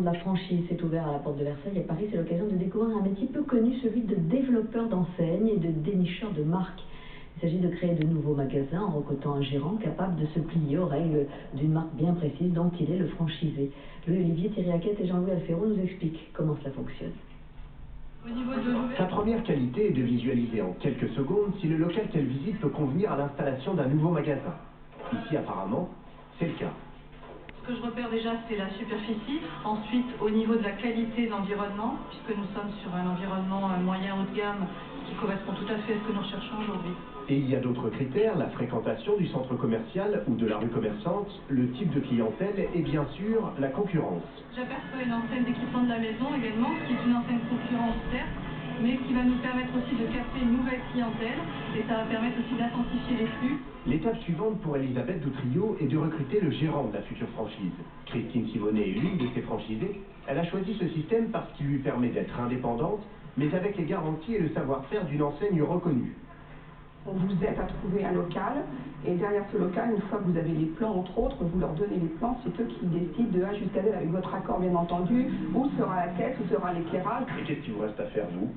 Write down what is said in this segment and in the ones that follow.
de la franchise s'est ouvert à la porte de Versailles. À Paris, c'est l'occasion de découvrir un métier peu connu, celui de développeur d'enseignes et de dénicheur de marques. Il s'agit de créer de nouveaux magasins en recrutant un gérant capable de se plier aux règles d'une marque bien précise dont il est le franchisé. Louis-Olivier Thiriaquette et Jean-Louis Alferro nous expliquent comment cela fonctionne. Sa première qualité est de visualiser en quelques secondes si le local qu'elle visite peut convenir à l'installation d'un nouveau magasin. Ici, apparemment, c'est le cas. Ce que je repère déjà, c'est la superficie. Ensuite, au niveau de la qualité d'environnement, puisque nous sommes sur un environnement moyen haut de gamme qui correspond tout à fait à ce que nous recherchons aujourd'hui. Et il y a d'autres critères, la fréquentation du centre commercial ou de la rue commerçante, le type de clientèle et bien sûr la concurrence. J'aperçois une enseigne d'équipement de la maison également, qui est une enseigne concurrente certes, mais qui va nous permettre aussi de capter une nouvelle clientèle et ça va permettre aussi d'intensifier les flux. L'étape suivante pour Elisabeth Doutrio est de recruter le gérant de la future franchise. Christine Simonet est l'une de ses franchisées. Elle a choisi ce système parce qu'il lui permet d'être indépendante, mais avec les garanties et le savoir-faire d'une enseigne reconnue. On vous aide à trouver un local et derrière ce local, une fois que vous avez les plans entre autres, vous leur donnez les plans, c'est eux qui décident de jusqu'à avec votre accord bien entendu, où sera la caisse, où sera l'éclairage. Et qu'est-ce qu'il vous reste à faire vous?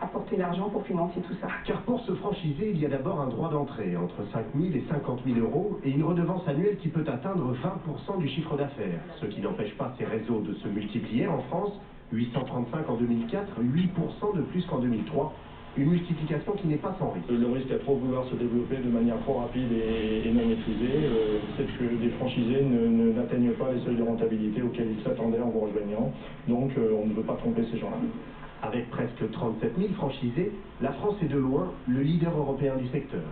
Apporter l'argent pour financer tout ça. Car pour se franchiser, il y a d'abord un droit d'entrée entre 5 000 et 50 000 euros et une redevance annuelle qui peut atteindre 20% du chiffre d'affaires, ce qui n'empêche pas ces réseaux de se multiplier en France, 835 en 2004, 8% de plus qu'en 2003. Une multiplication qui n'est pas sans risque. Le risque à trop vouloir se développer de manière trop rapide et non maîtrisée, c'est que des franchisés n'atteignent pas les seuils de rentabilité auxquels ils s'attendaient en vous rejoignant. Donc on ne veut pas tromper ces gens-là. Avec presque 37 000 franchisés, la France est de loin le leader européen du secteur.